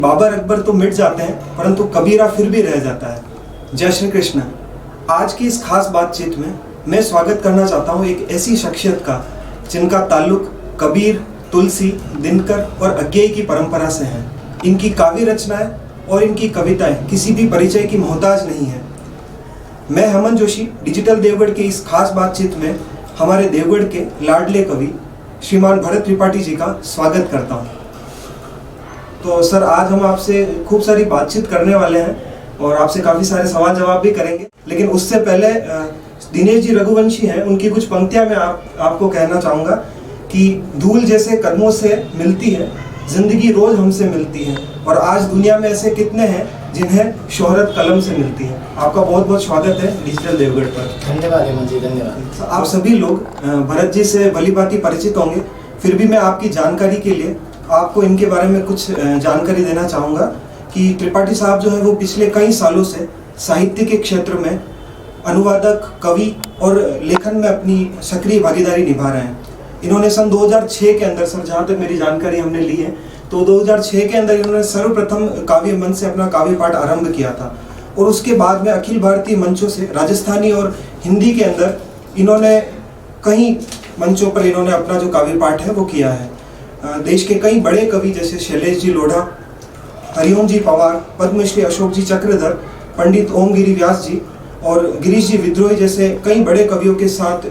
बाबर अकबर तो मिट जाते हैं परंतु कबीरा फिर भी रह जाता है। जय श्री कृष्ण। आज की इस खास बातचीत में मैं स्वागत करना चाहता हूँ एक ऐसी शख्सियत का जिनका ताल्लुक कबीर, तुलसी, दिनकर और अज्ञेय की परंपरा से है। इनकी काव्य रचनाएं और इनकी कविताएं किसी भी परिचय की मोहताज नहीं है। मैं हमन जोशी डिजिटल देवगढ़ के इस खास बातचीत में हमारे देवगढ़ के लाडले कवि श्रीमान भरत त्रिपाठी जी का स्वागत करता हूं। तो सर, आज हम आपसे खूब सारी बातचीत करने वाले हैं और आपसे काफ़ी सारे सवाल जवाब भी करेंगे, लेकिन उससे पहले दिनेश जी रघुवंशी हैं, उनकी कुछ पंक्तियां मैं आपको कहना चाहूँगा कि धूल जैसे कदमों से मिलती है जिंदगी रोज हमसे मिलती है, और आज दुनिया में ऐसे कितने हैं जिन्हें शोहरत कलम से मिलती है। आपका बहुत बहुत स्वागत है डिजिटल देवगढ़ पर। धन्यवाद हेमंत जी, धन्यवाद। आप सभी लोग भरत जी से भली भांति परिचित होंगे, फिर भी मैं आपकी जानकारी के लिए आपको इनके बारे में कुछ जानकारी देना चाहूँगा कि त्रिपाठी साहब जो है वो पिछले कई सालों से साहित्य के क्षेत्र में अनुवादक, कवि और लेखन में अपनी सक्रिय भागीदारी निभा रहे हैं। इन्होंने सन 2006 के अंदर, सर जहाँ तक मेरी जानकारी हमने ली है, तो 2006 के अंदर इन्होंने सर्वप्रथम काव्य मंच से अपना काव्य पाठ आरंभ किया था, और उसके बाद में अखिल भारतीय मंचों से राजस्थानी और हिंदी के अंदर इन्होंने कई मंचों पर इन्होंने अपना जो काव्य पाठ है वो किया है। देश के कई बड़े कवि जैसे शैलेश जी लोढ़ा, हरिओम जी पवार, पद्मश्री अशोक जी चक्रधर, पंडित ओम गिरी व्यास जी और गिरीश जी विद्रोही जैसे कई बड़े कवियों के साथ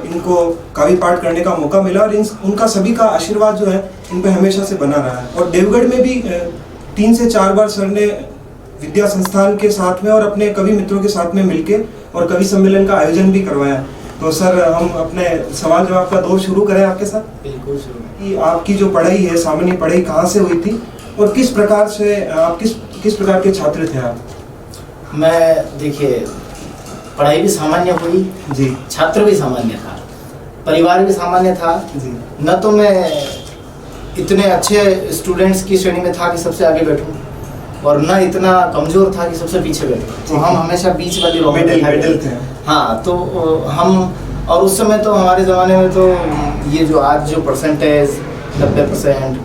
इनको काव्य पाठ करने का मौका मिला, और उनका सभी का आशीर्वाद जो है इन पे हमेशा से बना रहा है। और देवगढ़ में भी 3 से 4 बार सर ने विद्या संस्थान के साथ में और अपने कवि मित्रों के साथ में मिलके और कवि सम्मेलन का आयोजन भी करवाया। तो सर, हम अपने सवाल जवाब का दौर शुरू करें आपके साथ। बिल्कुल शुरू। कि आपकी जो पढ़ाई है, सामान्य पढ़ाई कहाँ से हुई थी और किस प्रकार से आप किस प्रकार के छात्र थे आप? मैं देखिए, पढ़ाई भी सामान्य हुई जी, छात्र भी सामान्य था, परिवार भी सामान्य था जी। न तो मैं इतने अच्छे स्टूडेंट्स की श्रेणी में था कि सबसे आगे बैठूं, और न इतना कमजोर था कि सबसे पीछे बैठूं। तो हम हमेशा बीच वाली रो में मिडिल थे। हाँ, तो हम, और उस समय तो हमारे ज़माने में तो ये जो आज जो परसेंटेज 90%,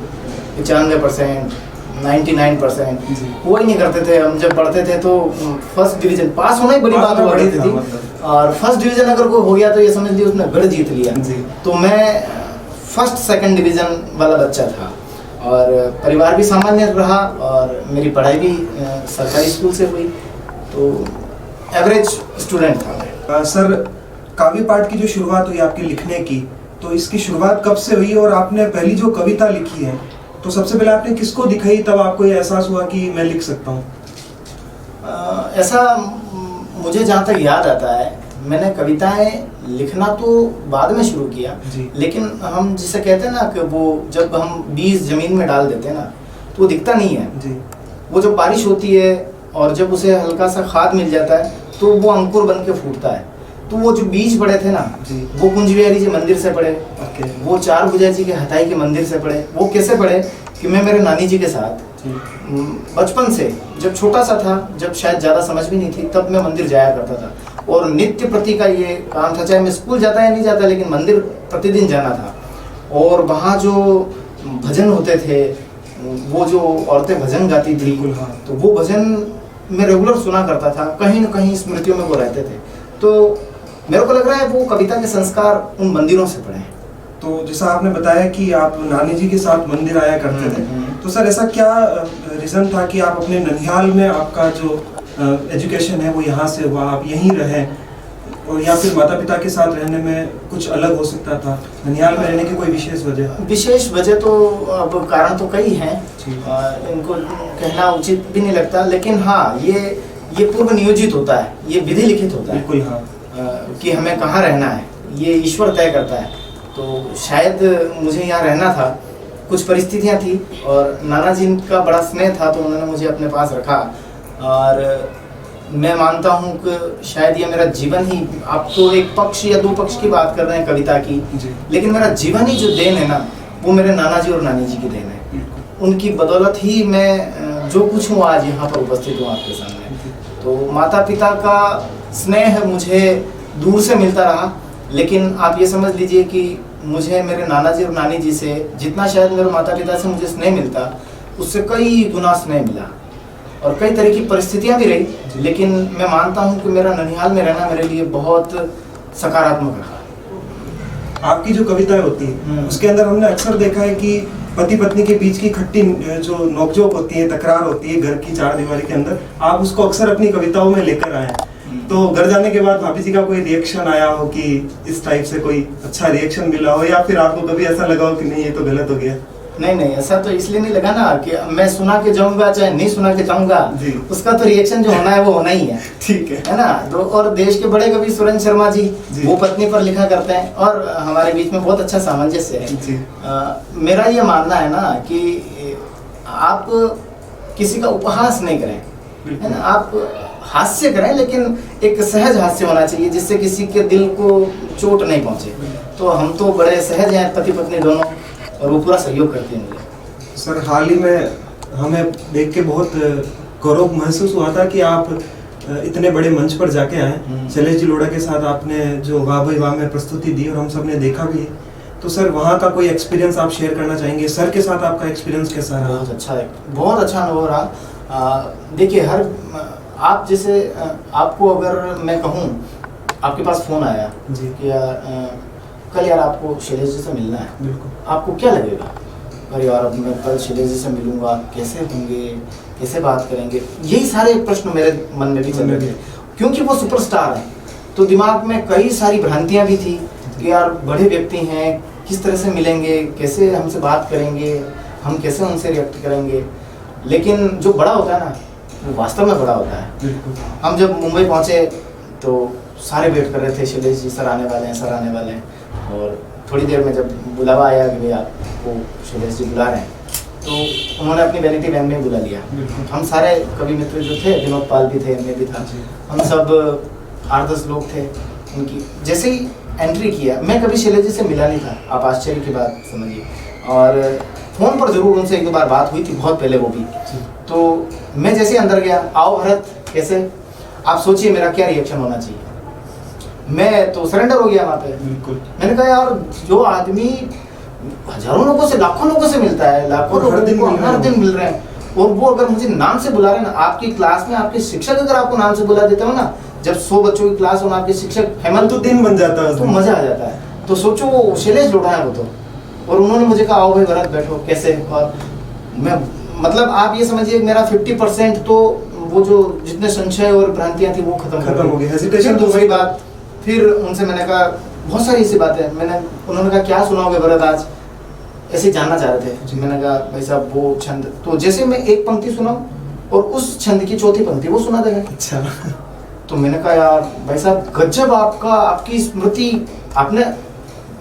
95%, 99% वो ही नहीं करते थे। हम जब पढ़ते थे तो फर्स्ट डिवीजन पास होना ही बड़ी बात हुआ करती थी, और फर्स्ट डिवीजन अगर कोई हो गया तो ये समझ लिया उसने गढ़ जीत लिया। तो मैं फर्स्ट सेकंड डिवीजन वाला बच्चा था, और परिवार भी सामान्य रहा, और मेरी पढ़ाई भी सरकारी स्कूल से हुई, तो एवरेज स्टूडेंट था मैं। सर, काव्य पाठ की जो शुरुआत हुई आपके लिखने की, तो इसकी शुरुआत कब से हुई, और आपने पहली जो कविता लिखी है तो सबसे पहले आपने किसको दिखाई, तब आपको ये एहसास हुआ कि मैं लिख सकता हूँ? ऐसा मुझे जहाँ तक याद आता है, मैंने कविताएं लिखना तो बाद में शुरू किया, लेकिन हम जिसे कहते हैं ना कि वो जब हम बीज जमीन में डाल देते हैं ना तो वो दिखता नहीं है जी। वो जब बारिश होती है और जब उसे हल्का सा खाद मिल जाता है तो वो अंकुर बन के फूटता है। तो वो जो बीज पड़े थे ना जी, वो कुंज बिहारी जी मंदिर से पड़े, वो चार भुजा जी के हथाई के मंदिर से पड़े। वो कैसे पड़े कि मैं मेरे नानी जी के साथ बचपन से, जब छोटा सा था, जब शायद ज़्यादा समझ भी नहीं थी, तब मैं मंदिर जाया करता था, और नित्य प्रति का ये काम था, चाहे मैं स्कूल जाता या नहीं जाता, लेकिन मंदिर प्रतिदिन जाना था। और वहाँ जो भजन होते थे, वो जो औरतें भजन गाती थी, तो वो भजन मैं रेगुलर सुना करता था, कहीं न कहीं स्मृतियों में वो रहते थे। तो मेरे को लग रहा है वो कविता के संस्कार उन मंदिरों से पड़े हैं। तो जैसा आपने बताया कि आप नानी जी के साथ मंदिर आया करते थे, तो सर ऐसा क्या रीज़न था कि आप अपने ननिहाल में, आपका जो एजुकेशन है वो यहाँ से हुआ, आप यहीं रहे, और या फिर माता पिता के साथ रहने में कुछ अलग हो सकता था? ननिहाल में रहने की कोई विशेष वजह? विशेष वजह तो अब कारण तो कई हैं, इनको कहना उचित भी नहीं लगता, लेकिन हाँ, ये पूर्व नियोजित होता है, ये विधि लिखित होता है। बिल्कुल, हाँ। कि हमें कहाँ रहना है, ये ईश्वर तय करता है। तो शायद मुझे यहाँ रहना था, कुछ परिस्थितियाँ थी, और नाना जी का बड़ा स्नेह था, तो उन्होंने मुझे अपने पास रखा। और मैं मानता हूँ कि शायद ये मेरा जीवन ही, आप तो एक पक्ष या 2 पक्ष की बात कर रहे हैं कविता की, लेकिन मेरा जीवन ही जो देन है ना, वो मेरे नाना जी और नानी जी की देन है। उनकी बदौलत ही मैं जो कुछ हूँ आज यहाँ पर उपस्थित हूँ आपके सामने। तो माता पिता का स्नेह मुझे दूर से मिलता रहा, लेकिन आप ये समझ लीजिए कि मुझे मेरे नाना जी और नानी जी से जितना शायद मेरे माता पिता से मुझे स्नेह मिलता, उससे कई गुना स्नेह मिला और कई तरह की परिस्थितियां भी रही, लेकिन मैं मानता हूं कि मेरा ननिहाल में रहना मेरे लिए बहुत सकारात्मक रहा। आपकी जो कविताएं होती है उसके अंदर हमने अक्सर देखा है कि पति पत्नी के बीच की खट्टी जो नोकझोंक होती है, तकरार होती है घर की चार दीवारी के अंदर, आप उसको अक्सर अपनी कविताओं में लेकर आए हैं। तो घर जाने के बाद भाभी जी का कोई रिएक्शन आया हो कि इस टाइप से कोई अच्छा रिएक्शन मिला हो, या फिर आपको कभी ऐसा लगा हो कि नहीं ये तो गलत हो गया? नहीं, ऐसा तो इसलिए नहीं लगा ना कि मैं सुना के जाऊंगा चाहे नहीं सुना के जाऊंगा, उसका तो रिएक्शन जो होना है वो होना ही है। ठीक है ना। तो और देश के बड़े कवि सुरेंद्र शर्मा जी वो पत्नी पर लिखा करते हैं और हमारे बीच में बहुत अच्छा सामंजस्य है। मेरा ये मानना है ना कि आप किसी का उपहास नहीं करें, है ना, आप हास्य करें, लेकिन एक सहज हास्य होना चाहिए जिससे किसी के दिल को चोट नहीं पहुंचे। तो हम तो बड़े सहज हैं पति पत्नी दोनों, और वो पूरा सहयोग करते हैं मुझे। सर हाल ही में हमें देख के बहुत गौरव महसूस हुआ था कि आप इतने बड़े मंच पर जाके आए। शैलेश जी लोढ़ा के साथ आपने जो वाह भाई वाह में प्रस्तुति दी और हम सब ने देखा भी है। तो सर वहाँ का कोई एक्सपीरियंस आप शेयर करना चाहेंगे? सर के साथ आपका एक्सपीरियंस कैसा रहा? बहुत अच्छा है, बहुत अच्छा अनुभव रहा। देखिए हर आप जैसे आपको अगर मैं कहूँ आपके पास फोन आया जी कि कल यार आपको शैलेश जी से मिलना है, बिल्कुल, आपको क्या लगेगा? अरे यार अब मैं कल शैलेश जी से मिलूंगा, कैसे होंगे, कैसे बात करेंगे, यही सारे प्रश्न मेरे मन में भी चल रहे थे। क्योंकि वो सुपरस्टार है तो दिमाग में कई सारी भ्रांतियां भी थी कि यार बड़े व्यक्ति हैं, किस तरह से मिलेंगे, कैसे हमसे बात करेंगे, हम कैसे उनसे रिएक्ट करेंगे। लेकिन जो बड़ा होता है ना वो वास्तव में बड़ा होता है। हम जब मुंबई पहुंचे तो सारे वेट कर रहे थे, शैलेश जी सर आने वाले हैं, सर आने वाले हैं। और थोड़ी देर में जब बुलावा आया कि भैया आपको शैलेश जी बुला रहे हैं, तो उन्होंने अपनी वैनिटी वैन में बुला लिया। हम सारे कवि मित्र जो थे, विनोद पाल भी थे, मैं भी था, हम सब 8-10 लोग थे। उनकी जैसे ही एंट्री किया, मैं कभी शैलेश जी से मिला नहीं था, आप आश्चर्य की बात समझिए, और फ़ोन पर ज़रूर उनसे 1-2 बार बात हुई थी, बहुत पहले वो भी। तो मैं जैसे अंदर गया, आओ भरत कैसे, आप सोचिए मेरा क्या रिएक्शन होना चाहिए। मैं तो सरेंडर हो गया वहाँ पे। बिल्कुल। मैंने कहा यार जो आदमी हजारों लोगों से, लाखों लोगों से मिलता है, लाखों लोगों को हर दिन मिल रहे हैं, और वो अगर मुझे नाम से बुला रहे हैं ना, आपकी क्लास में आपके शिक्षक अगर आपको नाम से बुला देते हो ना, जब 100 बच्चों की क्लास हो ना, आपके शिक्षक हेमंत, तो दिन बन जाता है, तो मजा आ जाता है। तो सोचो वो शैलेश लोढ़ा है वो तो, और उन्होंने मुझे कहा आओ भाई भरत बैठो कैसे, और मैं मतलब आप ये समझिए मेरा 50% तो वो जो जितने संशय और भ्रांतियां थी वो खत्म हो गई। हेजिटेशन दूसरी बात, फिर उनसे मैंने कहा बहुत सारी ऐसी बातें, उन्होंने कहा क्या सुनाओगे भरत आज, ऐसे जानना चाह रहे थे। मैंने कहा भाई साहब वो छंद, तो जैसे मैं एक पंक्ति सुनाऊं और उस छंद की चौथी पंक्ति वो सुना देंगे। अच्छा। तो मैंने कहा यार भाई साहब गजब आपकी स्मृति, आपने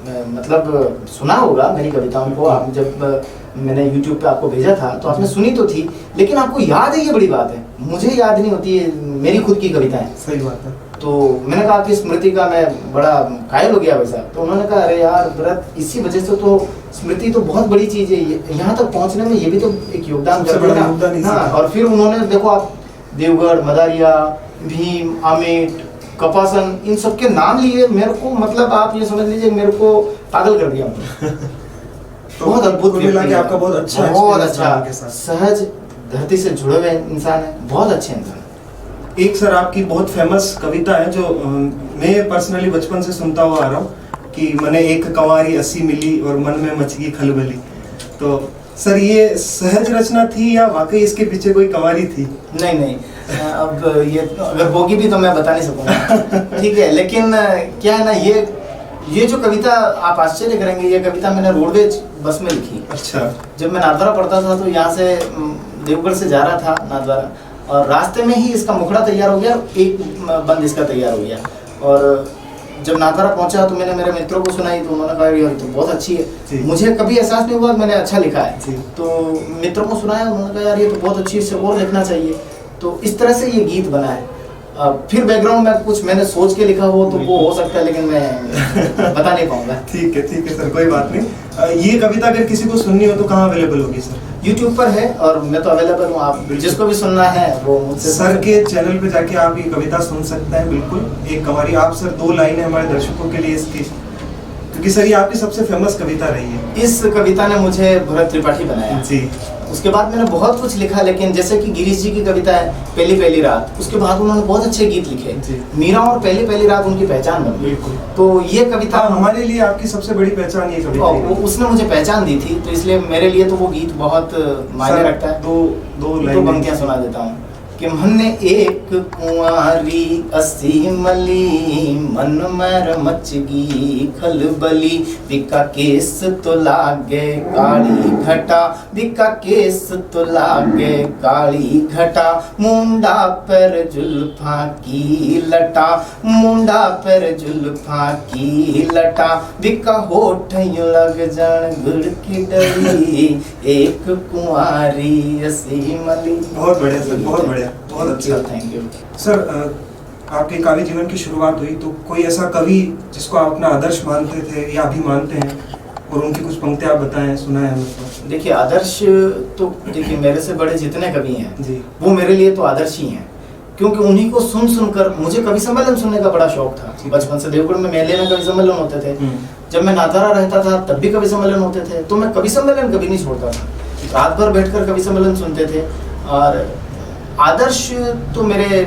मतलब सुना होगा मेरी कविताओं को, आप जब मैंने YouTube पे आपको भेजा था तो आपने सुनी तो थी, लेकिन आपको याद है, ये बड़ी बात है, मुझे याद नहीं होती है मेरी खुद की कविताएं। सही बात है। तो मैंने कहा कि स्मृति का मैं बड़ा कायल हो गया भाई साहब। तो उन्होंने कहा अरे यार भरत इसी वजह से तो स्मृति तो बहुत बड़ी चीज है, यहाँ तक पहुँचने में ये भी तो एक योगदान करता है। हाँ, और फिर उन्होंने देखो आप देवगढ़, मदारिया, भीम, आमेट, कपासन, इन सब के नाम लिए, मेरे को मतलब आप ये समझ लीजिए मेरे को पागल कर दिया। तो बहुत अद्भुत मिला कि आपका बहुत अच्छा सहज धरती से जुड़े हुए इंसान है, बहुत अच्छे इंसान। एक सर आपकी बहुत फेमस कविता है जो मैं पर्सनली बचपन से सुनता हुआ आ रहा हूँ कि मने एक कंवारी 80 मिली और मन में मच गई खलबली। तो सर ये सहज रचना थी या वाकई इसके पीछे कोई कंवारी थी? नहीं, अब ये अगर होगी भी तो मैं बता नहीं सकूंगा। ठीक है, लेकिन क्या है ना, ये जो कविता आप आश्चर्य करेंगे, ये कविता मैंने रोडवेज बस में लिखी। अच्छा। जब मैं नाथद्वारा पढ़ता था तो यहाँ से देवगढ़ से जा रहा था नाथद्वारा, और रास्ते में ही इसका मुखड़ा तैयार हो गया, एक बंद इसका तैयार हो गया। और जब नाथद्वारा पहुंचा तो मैंने मेरे मित्रों को सुनाई तो उन्होंने कहा यार तो बहुत अच्छी है। मुझे कभी एहसास नहीं हुआ मैंने अच्छा लिखा है, तो मित्रों को सुनाया, उन्होंने कहा यार ये तो बहुत अच्छी, इससे और लिखना चाहिए। तो इस तरह से ये गीत बना है। फिर बैकग्राउंड में कुछ मैंने सोच के लिखा हो तो वो हो सकता है, लेकिन मैं बता नहीं पाऊंगा। ठीक है सर, कोई बात नहीं। ये कविता अगर किसी को सुननी हो तो कहाँ अवेलेबल होगी सर? YouTube पर है और मैं तो अवेलेबल हूँ, आप जिसको भी सुनना है वो मुझसे सर के चैनल पे जाके आप ये कविता सुन सकते हैं। बिल्कुल एक कंवारी। आप सर 2 लाइनें हमारे दर्शकों के लिए इसकी, क्योंकि सर ये आपकी सबसे फेमस कविता रही है। इस कविता ने मुझे भरत त्रिपाठी बनाया जी। उसके बाद मैंने बहुत कुछ लिखा, लेकिन जैसे कि गिरीश जी की कविता है पहली पहली रात, उसके बाद उन्होंने बहुत अच्छे गीत लिखे। मीरा और पहली पहली रात उनकी पहचान बन गई। तो ये कविता हमारे लिए आपकी सबसे बड़ी पहचान ये कविता है। उसने मुझे पहचान दी थी, तो इसलिए मेरे लिए तो वो गीत बहुत मायने रखता है। दो पंक्तियां सुना देता हूँ कि मन एक कुंवारी असी मली, मन मर मचगी खलबली, बिका केस तो लागे काली घटा, बिका केस तो लागे काली घटा, मुंडा पर जुल्फा की लटा, मुंडा पर जुल्फा की लटा, बिका होठ यूं लग जान गुड़ की डली, एक कुंवारी असी मली। बहुत बढ़िया सर, बहुत बढ़िया, बहुत अच्छा, थैंक यू सर। आपके काव्य जीवन की शुरुआत हुई तो कोई ऐसा कवि जिसको आप अपना आदर्श मानते थे या अभी मानते हैं, और उनकी कुछ पंक्तियां आप बताएं, सुनाएं हमें। देखिए आदर्श तो देखिए मेरे से बड़े जितने कवि हैं जी, वो मेरे लिए तो आदर्श ही हैं, क्योंकि उन्हीं को सुन सुनकर मुझे कवि सम्मेलन सुनने का बड़ा शौक था। बचपन से देवगढ़ में मेले में कवि सम्मेलन होते थे, जब मैं नातारा रहता था तब भी कवि सम्मेलन होते थे, तो मैं कवि सम्मेलन कभी नहीं छोड़ता था, रात भर बैठकर कवि सम्मेलन सुनते थे। और आदर्श तो मेरे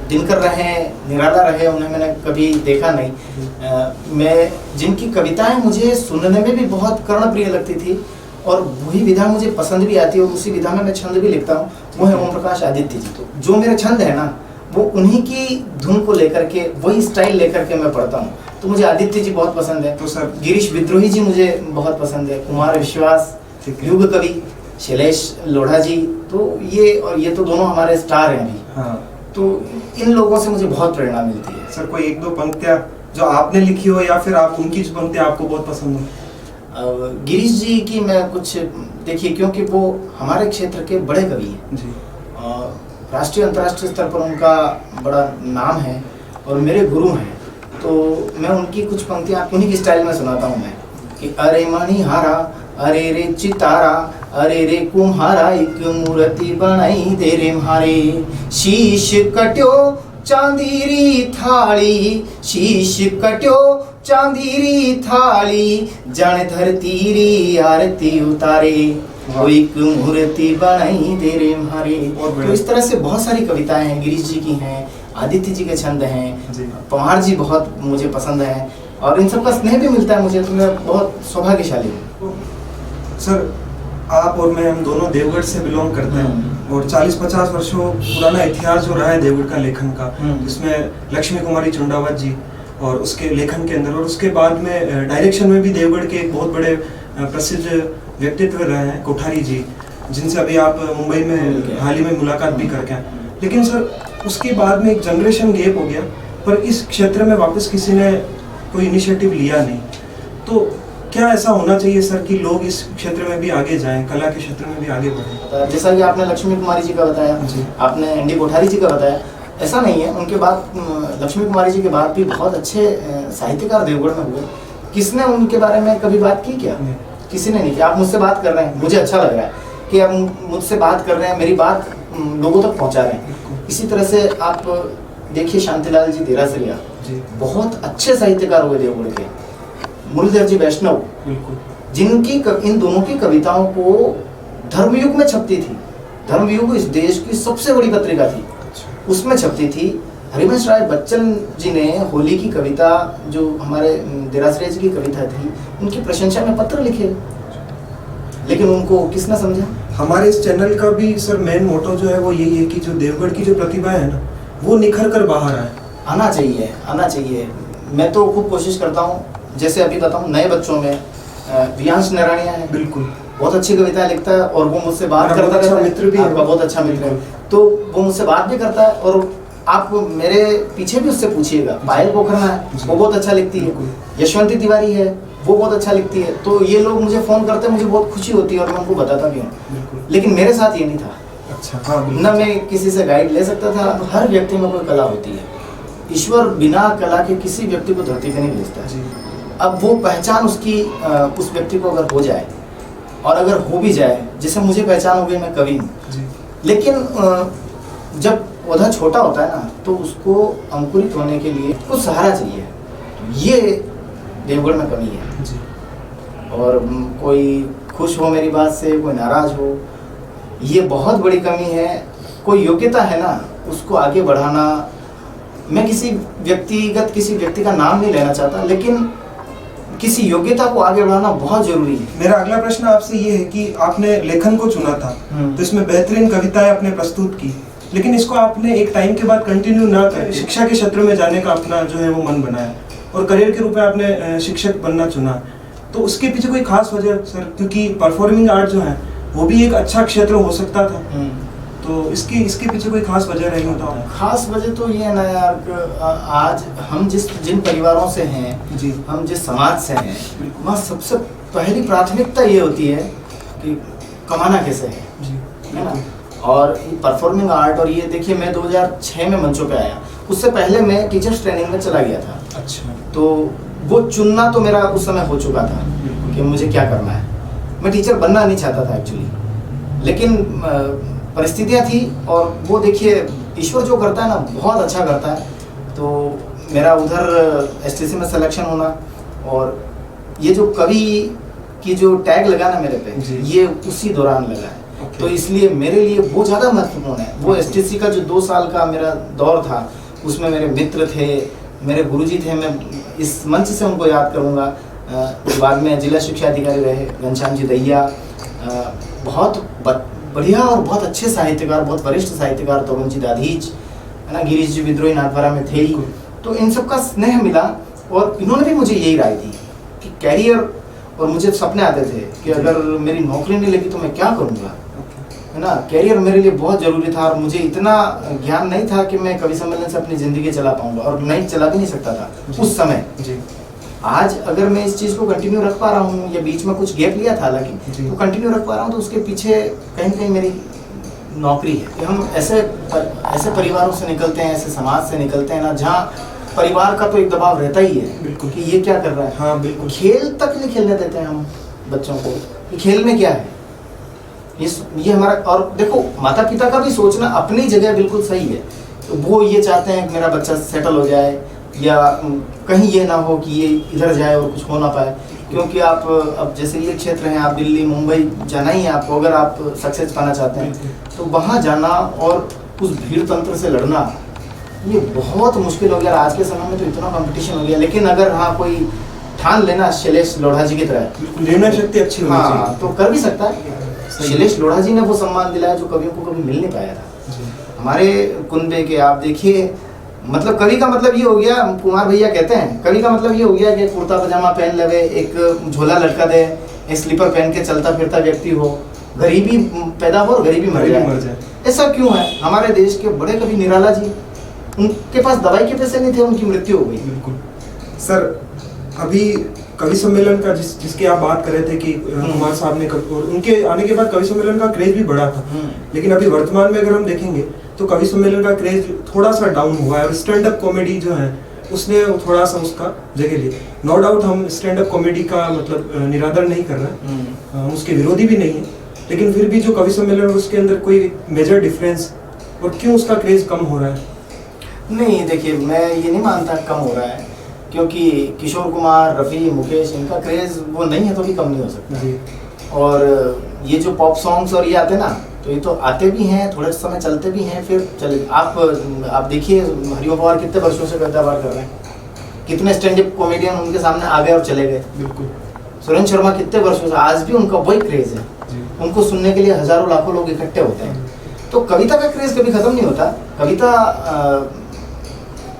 दिनकर रहे, निराला रहे, उन्हें मैंने कभी देखा नहीं। मैं जिनकी कविताएं मुझे सुनने में भी बहुत कर्णप्रिय लगती थी और वही विधा मुझे पसंद भी आती है और उसी विधा में मैं छंद भी लिखता हूँ, वो है ओम प्रकाश आदित्य जी। तो जो मेरे छंद है ना वो उन्हीं की धुन को लेकर के, वही स्टाइल लेकर के मैं पढ़ता हूँ। तो मुझे आदित्य जी बहुत पसंद है। तो सर गिरीश विद्रोही जी मुझे बहुत पसंद है, कुमार विश्वास, युग कवि शैलेश लोढ़ा जी, तो ये तो दोनों हमारे स्टार हैं अभी। हाँ, तो इन लोगों से मुझे बहुत प्रेरणा मिलती है। सर कोई एक दो पंक्तियां जो आपने लिखी हो या फिर आप उनकी जो पंक्तियां आपको बहुत पसंद हो। गिरीश जी की मैं कुछ देखिए, क्योंकि वो हमारे क्षेत्र के बड़े कवि हैं जी, राष्ट्रीय अंतर्राष्ट्रीय स्तर पर उनका बड़ा नाम है और मेरे गुरु हैं, तो मैं उनकी कुछ पंक्तियां उन्हीं की स्टाइल में सुनाता हूँ मैं कि अरे मणिहारा, अरे रे चितारा, अरे रे कुम्हारा, एक मूर्ति बनाई दे रे म्हारे, शीश कट्यो चांदीरी थाली, शीश कट्यो चांदीरी थाली, जन धरती री आरती उतारे, वो एक मूर्ति बनाई दे रे म्हारे। तो इस तरह से बहुत सारी कविताएं हैं, गिरीश जी की हैं, आदित्य जी के छंद हैं, पवार जी बहुत मुझे पसंद हैं और इन सब का स्नेह भी मिलता है मुझे, तो मैं बहुत सौभाग्यशाली हूँ। सर आप और मैं, हम दोनों देवगढ़ से बिलोंग करते हैं और 40-50 वर्षों पुराना इतिहास जो रहा है देवगढ़ का लेखन का, जिसमें लक्ष्मी कुमारी चुंडावत जी और उसके लेखन के अंदर, और उसके बाद में डायरेक्शन में भी देवगढ़ के एक बहुत बड़े प्रसिद्ध व्यक्तित्व रहे हैं कोठारी जी, जिनसे अभी आप मुंबई में हाल ही में मुलाकात भी करके आए। लेकिन सर उसके बाद में एक जनरेशन गैप हो गया, पर इस क्षेत्र में वापस किसी ने कोई इनिशिएटिव लिया नहीं। तो क्या ऐसा होना चाहिए सर कि लोग इस क्षेत्र में भी आगे जाएं, कला के क्षेत्र में भी आगे बढ़ें? जैसा कि आपने लक्ष्मी कुमारी जी का बताया, आपने एनडी कोठारी जी का बताया, ऐसा नहीं है, उनके बाद लक्ष्मी कुमारी जी के बाद भी बहुत अच्छे साहित्यकार देवगढ़ में हुए। किसने उनके बारे में कभी बात की क्या? किसी ने नहीं किया। आप मुझसे बात कर रहे हैं, मुझे अच्छा लग रहा है कि आप मुझसे बात कर रहे हैं, मेरी बात लोगों तक पहुंचा रहे हैं। इसी तरह से आप देखिए शांतिलाल जी देरासरिया, बहुत अच्छे साहित्यकार हुए देवगढ़ के। मुरलीधर जी वैष्णव, जिनकी इन दोनों की कविताओं को धर्मयुग में छपती थी। धर्मयुग इस देश की सबसे बड़ी पत्रिका थी, उसमें छपती थी। हरिवंश राय बच्चन जी ने होली की कविता, जो हमारे देरासरिया जी की कविता थी, उनकी प्रशंसा में पत्र लिखे, लेकिन उनको किसने समझा? हमारे इस चैनल का भी सर मेन मोटो जो है वो यही है कि जो देवगढ़ की जो प्रतिभा है ना, वो निखर कर बाहर आए। आना चाहिए, आना चाहिए। मैं तो खूब कोशिश करता हूँ, जैसे अभी बताऊँ नए बच्चों में वियांश नारायणिया है, बिल्कुल बहुत अच्छी कविताएं लिखता है और वो मुझसे बात करता है। अच्छा मित्र भी है, आपका बहुत अच्छा मित्र है, तो वो मुझसे बात भी करता है। और आप मेरे पीछे भी उससे पूछिएगा, पायल पोखरना है, वो बहुत अच्छा लिखती है, यशवंती तिवारी है, वो बहुत अच्छा लिखती है। तो ये लोग मुझे फोन करते हैं, मुझे बहुत खुशी होती है और मैं उनको बताता भी हूँ। लेकिन मेरे साथ ये नहीं था। अच्छा, हाँ, न मैं किसी से गाइड ले सकता था। हर व्यक्ति में कोई कला होती है, ईश्वर बिना कला के किसी व्यक्ति को धरती पे नहीं भेजता है। अब वो पहचान उसकी उस व्यक्ति को अगर हो जाए, और अगर हो भी जाए, जैसे मुझे पहचान हो गई, मैं कवि हूँ, लेकिन जब पौधा छोटा होता है ना, तो उसको अंकुरित होने के लिए कुछ सहारा चाहिए। ये देवगढ़ में कमी है। और कोई खुश हो मेरी बात से, कोई नाराज हो, ये बहुत बड़ी कमी है। कोई योग्यता है ना, उसको आगे बढ़ाना। मैं किसी व्यक्ति का नाम नहीं लेना चाहता, लेकिन किसी योग्यता को आगे बढ़ाना बहुत जरूरी है। मेरा अगला प्रश्न आपसे ये है कि आपने लेखन को चुना था, तो इसमें बेहतरीन कविताएं आपने प्रस्तुत की, लेकिन इसको आपने एक टाइम के बाद कंटिन्यू ना कर शिक्षा के क्षेत्र में जाने का अपना जो है वो मन बनाया और करियर के रूप में आपने शिक्षक बनना चुना। तो उसके पीछे कोई खास वजह सर? क्योंकि परफॉर्मिंग आर्ट जो है वो भी एक अच्छा क्षेत्र हो सकता था, तो इसके पीछे कोई खास वजह रही होता है? खास वजह तो ये है ना यार कि आज हम जिन परिवारों से हैं जी, हम जिस समाज से हैं, वहाँ सबसे पहली प्राथमिकता ये होती है कि कमाना कैसे है ना। और परफॉर्मिंग आर्ट, और ये देखिए मैं 2006 में मंचों पे आया, उससे पहले मैं टीचर्स ट्रेनिंग में चला गया था। अच्छा। तो वो चुनना तो मेरा उस समय हो चुका था कि मुझे क्या करना है। मैं टीचर बनना नहीं चाहता था एक्चुअली, लेकिन परिस्थितियाँ थी, और वो देखिए ईश्वर जो करता है ना बहुत अच्छा करता है। तो मेरा उधर एसटीसी में सिलेक्शन होना, और ये जो कवि की जो टैग लगा ना मेरे पे, ये उसी दौरान लगा है। तो इसलिए मेरे लिए वो ज़्यादा महत्वपूर्ण है। वो एसटीसी का जो 2 साल का मेरा दौर था, उसमें मेरे मित्र थे, मेरे गुरुजी थे, मैं इस मंच से उनको याद करूँगा। बाद में जिला शिक्षा अधिकारी रहे घनश्याम जी दैया, बहुत बढ़िया और बहुत अच्छे साहित्यकार, बहुत वरिष्ठ साहित्यकार तरुण जी दाधीच, है ना, गिरीश जी विद्रोही नाथद्वारा में थे ही। तो इन सब का स्नेह मिला, और इन्होंने भी मुझे यही राय दी कि कैरियर, और मुझे सपने आते थे कि अगर मेरी नौकरी नहीं लगी तो मैं क्या करूँगा, है ना। कैरियर मेरे लिए बहुत ज़रूरी था, और मुझे इतना ज्ञान नहीं था कि मैं कवि सम्मेलन से अपनी ज़िंदगी चला पाऊँगा, और नहीं चला भी नहीं सकता था उस समय। आज अगर मैं इस चीज़ को कंटिन्यू रख पा रहा हूँ, या बीच में कुछ गैप लिया था हालांकि, तो कंटिन्यू रख पा रहा हूँ, तो उसके पीछे कहीं कहीं मेरी नौकरी है। कि हम ऐसे परिवारों से निकलते हैं, ऐसे समाज से निकलते हैं ना, जहाँ परिवार का तो एक दबाव रहता ही है कि ये क्या कर रहा है। हाँ बिल्कुल। खेल तक नहीं खेलने देते हैं हम बच्चों को कि खेल में क्या है। ये हमारा, और देखो माता पिता का भी सोचना अपनी जगह बिल्कुल सही है। तो वो ये चाहते हैं कि मेरा बच्चा सेटल हो जाए, या कहीं ये ना हो कि ये इधर जाए और कुछ हो ना पाए। क्योंकि आप अब जैसे ये क्षेत्र हैं, आप दिल्ली मुंबई जाना ही है आपको, अगर आप सक्सेस पाना चाहते हैं, तो वहाँ जाना और उस भीड़ तंत्र से लड़ना, ये बहुत मुश्किल हो गया। आज के समय में तो इतना कंपटीशन हो गया। लेकिन अगर हाँ कोई ठान लेना शैलेश लोढ़ा जी की तरह, निर्णय शक्ति अच्छी होनी चाहिए, हाँ, तो कर भी सकता है। शैलेश लोढ़ा जी ने वो सम्मान दिलाया जो कवियों को कभी मिल नहीं पाया था। हमारे कुनबे के आप देखिए, मतलब कवि का मतलब ये हो गया, कुमार भैया कहते हैं, कवि का मतलब ये हो गया कि कुर्ता पजामा पहन लवे, एक झोला लटका दे, एक स्लीपर पहन के चलता फिरता व्यक्ति हो, गरीबी पैदा हो और गरीबी मर जाए। ऐसा क्यों है? हमारे देश के बड़े कवि निराला जी, उनके पास दवाई के पैसे नहीं थे, उनकी मृत्यु हो गई। बिल्कुल सर, अभी कवि सम्मेलन का जिसकी आप बात कर रहे थे कि कुमार साहब ने, और उनके आने के बाद कवि सम्मेलन का क्रेज भी बढ़ा था, लेकिन अभी वर्तमान में अगर हम देखेंगे तो कवि सम्मेलन का क्रेज थोड़ा सा डाउन हुआ है, और स्टैंड अप कॉमेडी जो है उसने थोड़ा सा उसका जगह ली। नो डाउट हम स्टैंड अप कॉमेडी का मतलब निरादर नहीं कर रहे हैं, हम उसके विरोधी भी नहीं है, लेकिन फिर भी जो कवि सम्मेलन है उसके अंदर कोई मेजर डिफरेंस, और क्यों उसका क्रेज कम हो रहा है? नहीं, देखिए मैं ये नहीं मानता कम हो रहा है, क्योंकि किशोर कुमार, रफ़ी, मुकेश, इनका क्रेज वो नहीं है तो भी कम नहीं हो सकता। और ये जो पॉप सॉन्ग्स और ये आते ना, तो ये तो आते भी हैं, थोड़े समय चलते भी हैं, फिर चले। आप देखिए हरिओम पवार कितने वर्षों से पैदावार कर रहे हैं, कितने स्टैंड अप कॉमेडियन उनके सामने आ गए और चले गए। बिल्कुल। सुरेंद्र शर्मा कितने वर्षों से, आज भी उनका वही क्रेज है, उनको सुनने के लिए हजारों लाखों लोग इकट्ठे होते हैं। तो कविता का क्रेज कभी खत्म नहीं होता, कविता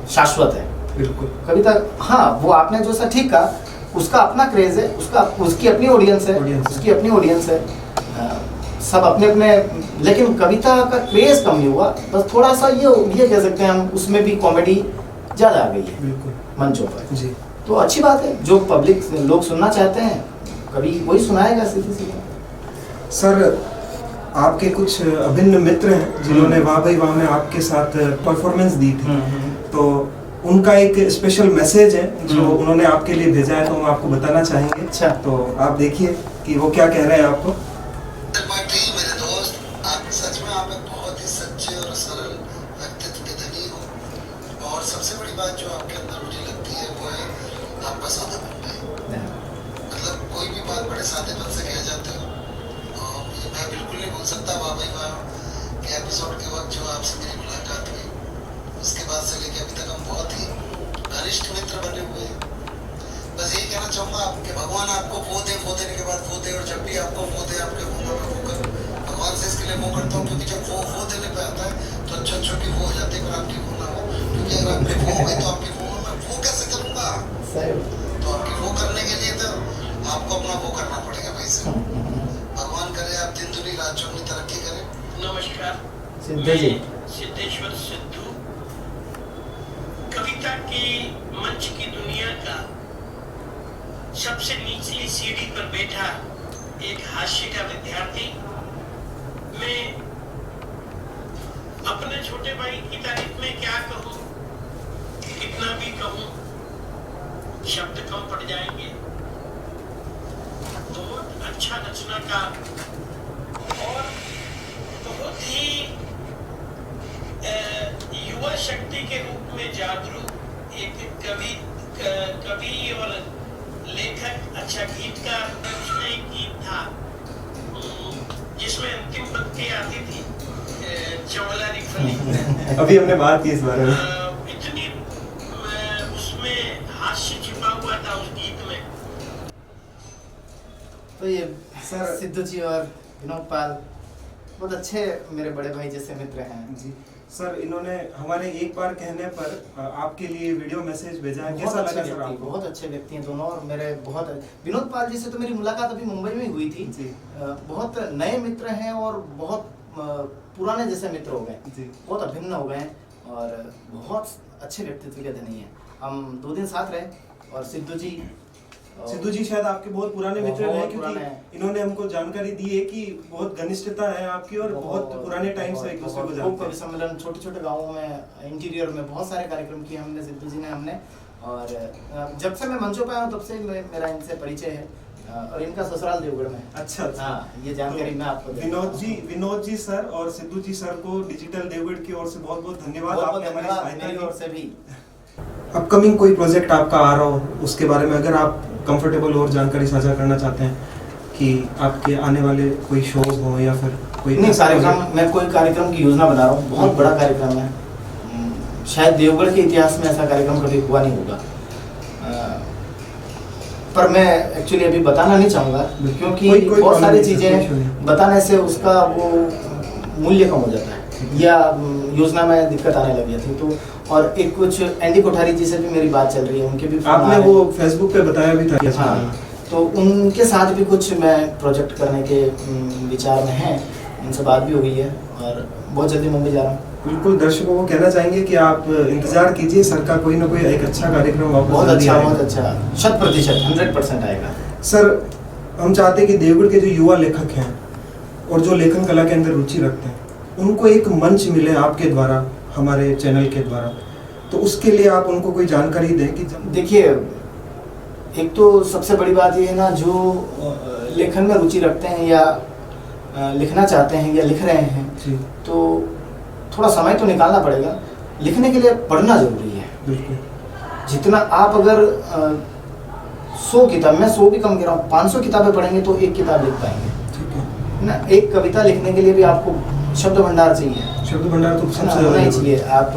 शाश्वत है। बिल्कुल। कविता, हाँ, वो आपने जो सा ठीक कहा, उसका अपना क्रेज है, उसकी अपनी ऑडियंस है, उसकी अपनी ऑडियंस है, सब अपने अपने। लेकिन कविता का क्रेज कम नहीं हुआ, बस थोड़ा सा ये कह सकते हैं हम, उसमें भी कॉमेडी ज़्यादा आ गई है। बिल्कुल। मंचों पर जी, तो अच्छी बात है, जो पब्लिक लोग सुनना चाहते हैं कभी वही सुनाएगा, सीधी सीधी। सर, आपके कुछ अभिन्न मित्र हैं जिन्होंने वाह भाई वाह में आपके साथ परफॉर्मेंस दी थी, तो उनका एक स्पेशल मैसेज है जो उन्होंने आपके लिए भेजा है, तो हम आपको बताना चाहेंगे। अच्छा, तो आप देखिए कि वो क्या कह रहे हैं आपको। मेरे दोस्त, आप सच में आप बहुत ही सच्चे और सरल व्यक्तित्व के धनी हो, और सबसे बड़ी बात जो आपके अंदर मुझे लगती है वो है आपका सादापन है। मतलब कोई भी बात बड़े सादेपन से कह जाते हो, मैं बिल्कुल नहीं भूल सकता वाह भाई वाह के एपिसोड के वक्त जो आपसे मेरी मुलाकात हुई, उसके बाद से लेके अभी तक हम बहुत ही घनिष्ठ मित्र बने हुए हैं। बस यही कहना चाहूँगा आपके भगवान आपको वो देने के बाद वो दे, और जब भी आपको वो दे आपके मुँह में वो कर। भगवान से इसके लिए वो करता हूँ क्योंकि जब वो देने पे आता है तो अच्छा की वो हो जाती है, पर आपकी वो ना हो, क्योंकि अगर आपकी वो हो गई तो आपकी वो मैं वो कैसे करूँगा। तो आपकी वो करने के लिए तो आपको अपना वो करना पड़ेगा भाई साहब। भगवान करे आप दिन दुनी रात चौगुनी तरक्की करें। नमस्कार, सिद्धू जी। सिद्धेश्वर सिद्धू, कविता की मंच की दुनिया का सबसे निचली सीढ़ी पर बैठा एक हास्य का विद्यार्थी। मैं अपने छोटे भाई की तारीफ में क्या कहूँ, कितना भी कहूँ शब्द कम पड़ जाएंगे। बहुत अच्छा रचनाकार और बहुत ही युवा शक्ति के रूप में जागरूक एक कवि और लेखक, अच्छा गीतकार। उसमें एक गीत था जिसमें अंतिम पंक्ति आती थी, चवला रिफली। अभी हमने बात की इस बारे में। इतनी उसमें हास्य छिपा हुआ था उस गीत में। तो ये सर सिद्धू जी और विनोद पाल बहुत अच्छे मेरे बड़े भाई जैसे मित्र हैं जी। सर इन्होंने हमारे एक बार कहने पर आपके लिए वीडियो मैसेज भेजा है, बहुत कैसा अच्छे लगा सर व्यक्ति, आपको? बहुत अच्छे व्यक्ति हैं दोनों। और मेरे बहुत विनोद पाल जी से तो मेरी मुलाकात अभी मुंबई में हुई थी जी। बहुत नए मित्र हैं और बहुत पुराने जैसे मित्र हो गए जी। बहुत अभिन्न हो गए और बहुत अच्छे व्यक्तित्व के धनी हैं। हम 2 दिन साथ रहे और सिद्धू जी शायद आपके बहुत पुराने मित्र बहुत हैं, क्योंकि पुराने हैं। इन्होंने हमको जानकारी दी है कि बहुत घनिष्ठता है आपकी और बहुत पुराने टाइम से एक दूसरे को जानते कवि हैं। सम्मेलन छोटे छोटे गाँवों में इंटीरियर में बहुत सारे कार्यक्रम किए हमने, सिद्धू जी ने हमने। और जब से मैं मंचों पे आया हूँ तब से मेरा इनसे परिचय है और इनका ससुराल देवगढ़ में। अच्छा। हाँ, ये जानकारी मैं आपको दे विनोद जी सर और सिद्धू जी सर को डिजिटल देवगढ़ की ओर से बहुत बहुत धन्यवाद। आपने हमारी सहायता मेरी की। ओर से भी। अपकमिंग कोई प्रोजेक्ट आपका आ रहा हो उसके बारे में अगर आप कंफर्टेबल और जानकारी साझा करना चाहते हैं कि आपके आने वाले कोई शोज हो या फिर कोई नहीं, कार्यक्रम मैं कोई कार्यक्रम की योजना बना रहा हूँ, बहुत बड़ा कार्यक्रम है। शायद देवगढ़ के इतिहास में ऐसा कार्यक्रम कभी हुआ नहीं होगा। पर मैं एक्चुअली अभी बताना नहीं चाहूँगा क्योंकि बहुत सारी चीज़ें बताने से उसका वो मूल्य कम हो जाता है या योजना में दिक्कत आने लग जाती। तो और एक कुछ एंडी कोठारी जी से भी मेरी बात चल रही है, उनके भी आपने वो फेसबुक पे बताया भी था। हाँ, तो उनके साथ भी कुछ मैं प्रोजेक्ट करने के विचार में हैं, उनसे बात भी हो गई है और बहुत जल्दी मुंबई जा रहा हूँ। बिल्कुल, दर्शकों को कहना चाहेंगे कि आप इंतजार कीजिए, सर का कोई ना कोई एक अच्छा कार्यक्रम वापस बहुत अच्छा 100% 100% आएगा। सर हम चाहते हैं कि देवगढ़ के जो युवा लेखक हैं और जो लेखन कला के अंदर रुचि रखते हैं उनको एक मंच मिले आपके द्वारा, हमारे चैनल के द्वारा, तो उसके लिए आप उनको कोई जानकारी दें कि देखिए, एक तो सबसे बड़ी बात ये है ना, जो लेखन में रुचि रखते हैं या लिखना चाहते हैं या लिख रहे हैं जी, तो थोड़ा समय तो निकालना पड़ेगा। लिखने के लिए पढ़ना जरूरी है। बिल्कुल। जितना आप अगर 100 किताब, मैं 100 भी कम कह रहा हूँ, 500 किताबें पढ़ेंगे तो एक किताब लिख पाएंगे ठीक है ना। एक कविता लिखने के लिए भी आपको शब्द भंडार चाहिए, शब्द भंडार तो सबसे होना ही चाहिए। आप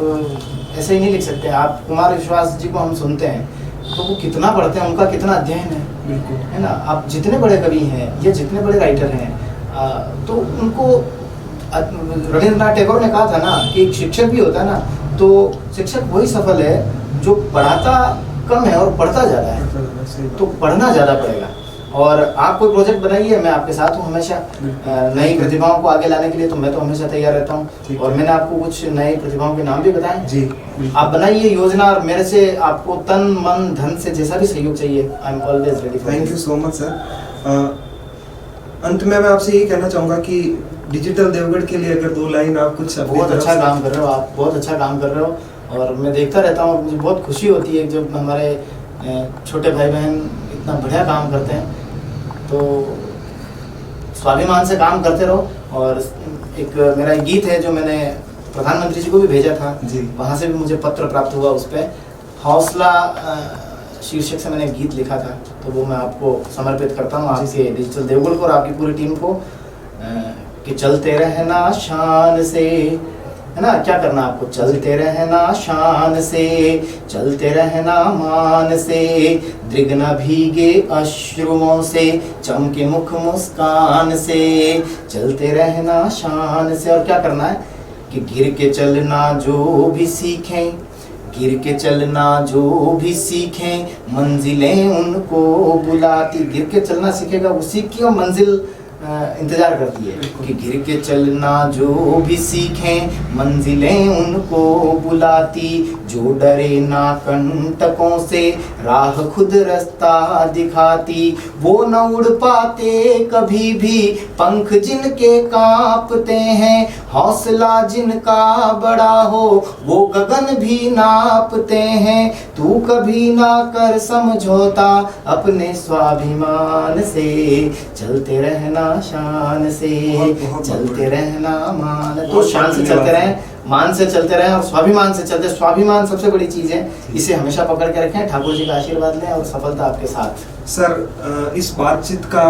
ऐसे ही नहीं लिख सकते। आप कुमार विश्वास जी को हम सुनते हैं तो वो कितना पढ़ते हैं, उनका कितना अध्ययन है, बिल्कुल, है ना। आप जितने बड़े कवि हैं या जितने बड़े राइटर हैं तो उनको रविंद्रनाथ टैगोर ने कहा था ना कि एक शिक्षक भी होता है ना, तो शिक्षक वही सफल है जो पढ़ाता कम है और पढ़ता ज़्यादा है। तो पढ़ना ज़्यादा पड़ेगा। और आप कोई प्रोजेक्ट बनाइए, मैं आपके साथ हूँ हमेशा। नई प्रतिभाओं को आगे लाने के लिए तो मैं तो हमेशा तैयार रहता हूँ। और मैंने आपको कुछ नई प्रतिभाओं के नाम भी बताए जी। आप बनाइए योजना और मेरे से आपको तन मन धन से जैसा भी सहयोग चाहिए, I am always ready. Thank you so much sir. अंत में मैं आपसे यही कहना चाहूँगा कि डिजिटल देवगढ़ के लिए अगर 2 लाइन आप कुछ बहुत अच्छा काम कर रहे हो, आप बहुत अच्छा काम कर रहे हो और मैं देखता रहता हूँ। मुझे बहुत खुशी होती है जब हमारे छोटे भाई बहन इतना बढ़िया काम करते हैं। तो स्वाभिमान से काम करते रहो। और एक मेरा गीत है जो मैंने प्रधानमंत्री जी को भी भेजा था जी, वहाँ से भी मुझे पत्र प्राप्त हुआ। उस पर हौसला शीर्षक से मैंने गीत लिखा था, तो वो मैं आपको समर्पित करता हूँ, आपके डिजिटल देवगढ़ को और आपकी पूरी टीम को। कि चलते रहना शान से, है ना, क्या करना आपको, चलते रहना शान से, चलते रहना मान से, दृग न भीगे अश्रुओं से, चमके मुख मुस्कान से, चलते रहना शान से। और क्या करना है कि गिर के चलना जो भी सीखें, गिर के चलना जो भी सीखें, मंजिलें उनको बुलाती। गिर के चलना सीखेगा उसी की मंजिल इंतजार करती है कि गिर के चलना जो भी सीखें, मंजिलें उनको बुलाती। जो डरे ना कंटकों से, राह खुद रास्ता दिखाती। वो न उड़ पाते कभी भी, पंख जिनके कांपते हैं। हौसला जिनका बड़ा हो, वो गगन भी नापते हैं। तू कभी ना कर समझौता अपने स्वाभिमान से, चलते रहना शान से, चलते रहना मान। तो शान से चलते रहें, मान से चलते रहें और स्वाभिमान से चलते। स्वाभिमान सबसे बड़ी चीज है, इसे हमेशा पकड़ के रखें। ठाकुर जी का आशीर्वाद लें और सफलता आपके साथ। सर, इस बातचीत का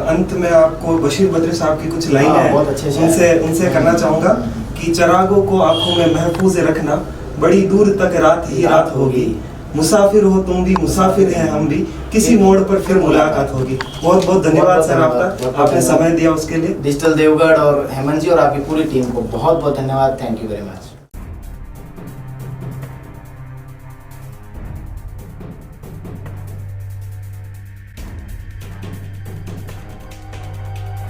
अंत में आपको बशीर बद्री साहब की कुछ लाइन है, बहुत अच्छे उनसे करना चाहूँगा कि चरागों को आंखों में महफूज रखना, बड़ी दूर तक रात ही रात होगी। मुसाफिर हो तुम भी, मुसाफिर हैं हम भी, किसी मोड़ पर फिर मुलाकात होगी। बहुत बहुत धन्यवाद सर आपका, आपने समय दिया उसके लिए। डिजिटल देवगढ़ और हेमंत जी और आपकी पूरी टीम को बहुत बहुत धन्यवाद। Thank you very much.